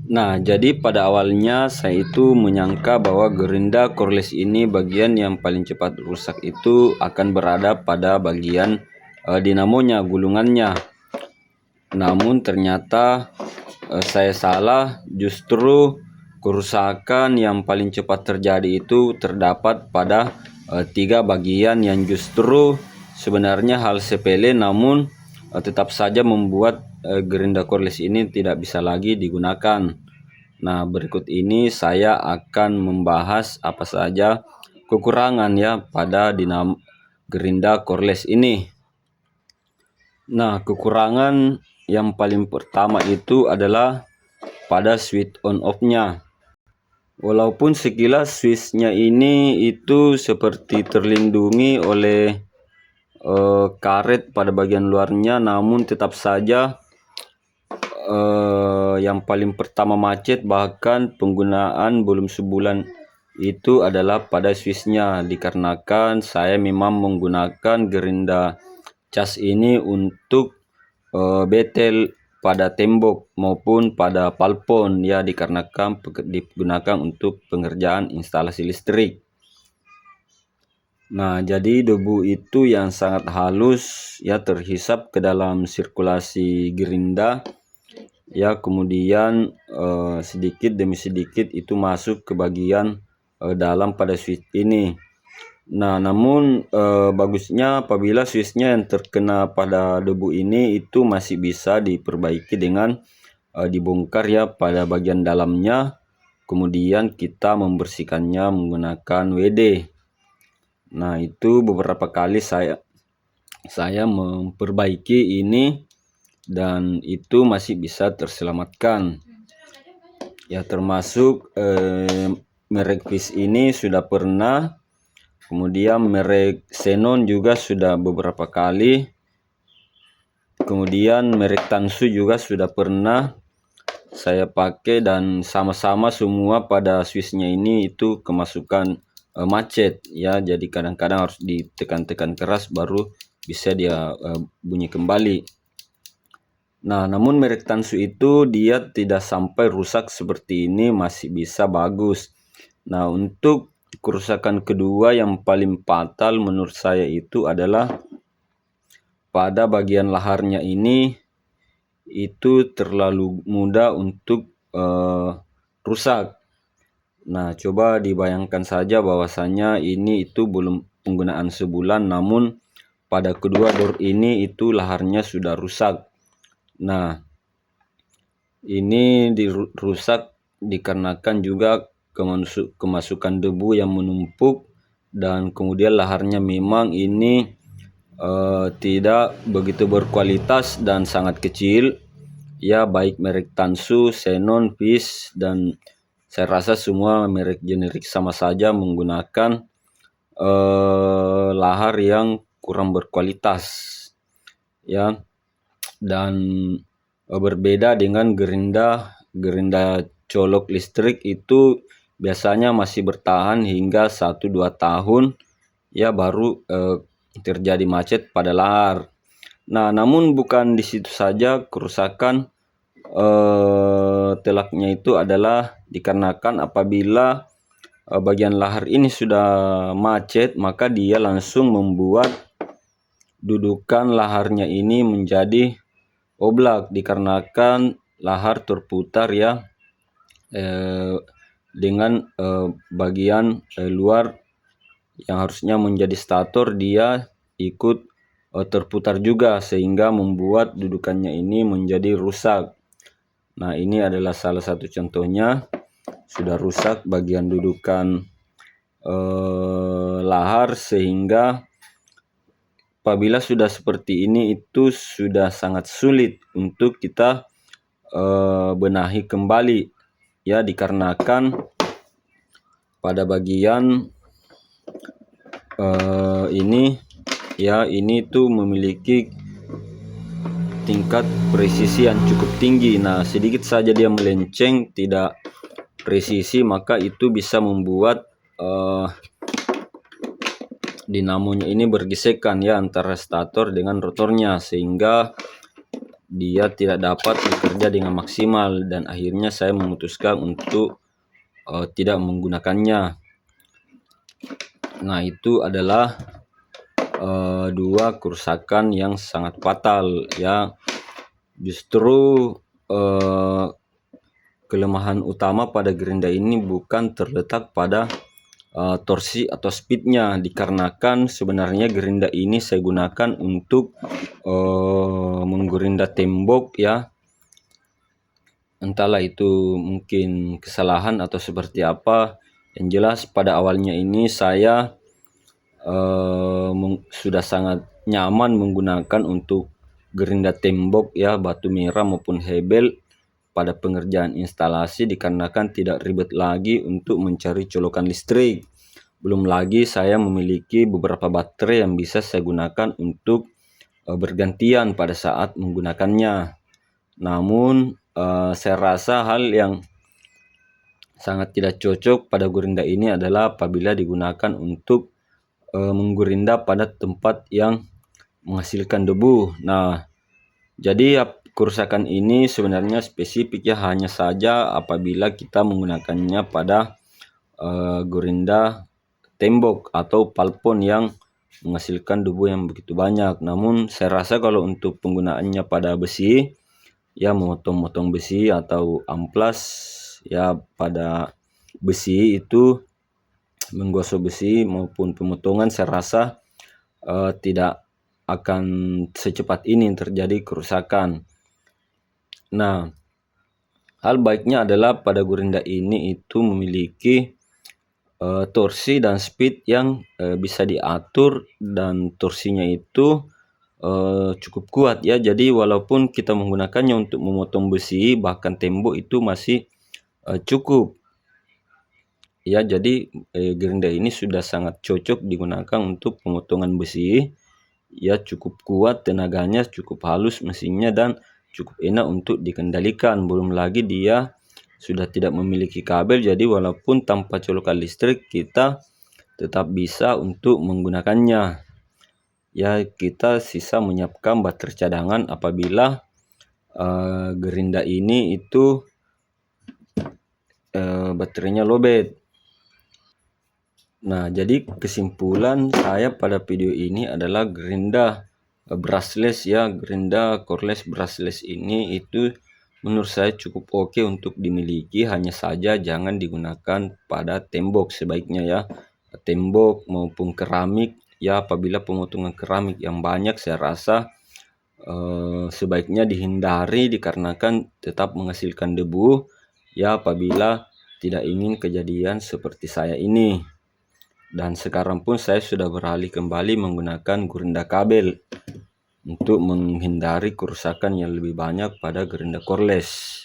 Nah, jadi pada awalnya saya itu menyangka bahwa gerinda cordless ini bagian yang paling cepat rusak itu akan berada pada bagian dinamonya, gulungannya. Namun ternyata saya salah, justru kerusakan yang paling cepat terjadi itu terdapat pada tiga bagian yang justru sebenarnya hal sepele, namun tetap saja membuat gerinda cordless ini tidak bisa lagi digunakan. Nah, berikut ini saya akan membahas apa saja kekurangan ya pada gerinda cordless ini. Nah, kekurangan yang paling pertama itu adalah pada switch on off-nya. Walaupun sekilas switch-nya ini itu seperti terlindungi oleh karet pada bagian luarnya, namun tetap saja yang paling pertama macet, bahkan penggunaan belum sebulan itu adalah pada switch-nya, dikarenakan saya memang menggunakan gerinda cas ini untuk betel pada tembok maupun pada palpon ya, dikarenakan digunakan untuk pengerjaan instalasi listrik. Nah, jadi debu itu yang sangat halus ya terhisap ke dalam sirkulasi gerinda ya, kemudian sedikit demi sedikit itu masuk ke bagian dalam pada switch ini. Nah, namun bagusnya apabila switchnya yang terkena pada debu ini itu masih bisa diperbaiki dengan dibongkar ya pada bagian dalamnya, kemudian kita membersihkannya menggunakan WD. Nah, itu beberapa kali saya memperbaiki ini dan itu masih bisa terselamatkan ya, termasuk merek Fish ini sudah pernah, kemudian merek Xenon juga sudah beberapa kali, kemudian merek Tansu juga sudah pernah saya pakai, dan sama-sama semua pada switchnya ini itu kemasukan macet ya, jadi kadang-kadang harus ditekan-tekan keras baru bisa dia bunyi kembali. Nah, namun merek Tansu itu dia tidak sampai rusak seperti ini, masih bisa bagus. Nah, untuk kerusakan kedua yang paling fatal menurut saya itu adalah pada bagian laharnya ini itu terlalu mudah untuk rusak. Nah, coba dibayangkan saja bahwasanya ini itu belum penggunaan sebulan, namun pada kedua bor ini itu laharnya sudah rusak. Nah, ini rusak dikarenakan juga kemasukan debu yang menumpuk, dan kemudian laharnya memang ini tidak begitu berkualitas dan sangat kecil ya, baik merek Tansu, Xenon, Fish, dan saya rasa semua merek generik sama saja menggunakan lahar yang kurang berkualitas ya. Dan berbeda dengan gerinda colok listrik itu biasanya masih bertahan hingga 1-2 tahun ya, baru terjadi macet pada lahar. Nah, namun bukan di situ saja kerusakan telaknya itu adalah dikarenakan apabila bagian lahar ini sudah macet, maka dia langsung membuat dudukan laharnya ini menjadi oblak, dikarenakan lahar terputar ya, dengan bagian luar yang harusnya menjadi stator dia ikut terputar juga, sehingga membuat dudukannya ini menjadi rusak. Nah, ini adalah salah satu contohnya, sudah rusak bagian dudukan lahar, sehingga apabila sudah seperti ini itu sudah sangat sulit untuk kita benahi kembali ya, dikarenakan pada bagian ini ya, ini tuh memiliki tingkat presisi yang cukup tinggi. Nah, sedikit saja dia melenceng tidak presisi, maka itu bisa membuat dinamonya ini bergesekan ya antara stator dengan rotornya, sehingga dia tidak dapat bekerja dengan maksimal, dan akhirnya saya memutuskan untuk tidak menggunakannya. Nah, itu adalah dua kerusakan yang sangat fatal ya. Justru kelemahan utama pada gerinda ini bukan terletak pada torsi atau speednya, dikarenakan sebenarnya gerinda ini saya gunakan untuk menggerinda tembok ya. Entahlah itu mungkin kesalahan atau seperti apa. Yang jelas pada awalnya ini saya sudah sangat nyaman menggunakan untuk gerinda tembok ya, batu merah maupun hebel pada pengerjaan instalasi, dikarenakan tidak ribet lagi untuk mencari colokan listrik. Belum lagi saya memiliki beberapa baterai yang bisa saya gunakan untuk bergantian pada saat menggunakannya. Namun saya rasa hal yang sangat tidak cocok pada gerinda ini adalah apabila digunakan untuk menggerinda pada tempat yang menghasilkan debu. Nah, jadi kerusakan ini sebenarnya spesifik ya, hanya saja apabila kita menggunakannya pada gerinda tembok atau palpon yang menghasilkan debu yang begitu banyak. Namun saya rasa kalau untuk penggunaannya pada besi ya, memotong-motong besi atau amplas ya pada besi itu, menggosok besi maupun pemotongan, saya rasa tidak akan secepat ini terjadi kerusakan. Nah, hal baiknya adalah pada gerinda ini itu memiliki torsi dan speed yang bisa diatur, dan torsinya itu cukup kuat ya. Jadi walaupun kita menggunakannya untuk memotong besi bahkan tembok itu masih cukup ya. Jadi gerinda ini sudah sangat cocok digunakan untuk pemotongan besi ya, cukup kuat tenaganya, cukup halus mesinnya, dan cukup enak untuk dikendalikan. Belum lagi dia sudah tidak memiliki kabel, jadi walaupun tanpa colokan listrik kita tetap bisa untuk menggunakannya ya. Kita sisa menyiapkan baterai cadangan apabila gerinda ini itu baterainya lowbat. Nah, jadi kesimpulan saya pada video ini adalah gerinda brushless ya, gerinda cordless brushless ini itu menurut saya cukup oke untuk dimiliki, hanya saja jangan digunakan pada tembok sebaiknya ya, tembok maupun keramik ya. Apabila pemotongan keramik yang banyak, saya rasa sebaiknya dihindari dikarenakan tetap menghasilkan debu ya, apabila tidak ingin kejadian seperti saya ini. Dan sekarang pun saya sudah beralih kembali menggunakan gerinda kabel untuk menghindari kerusakan yang lebih banyak pada gerinda cordless.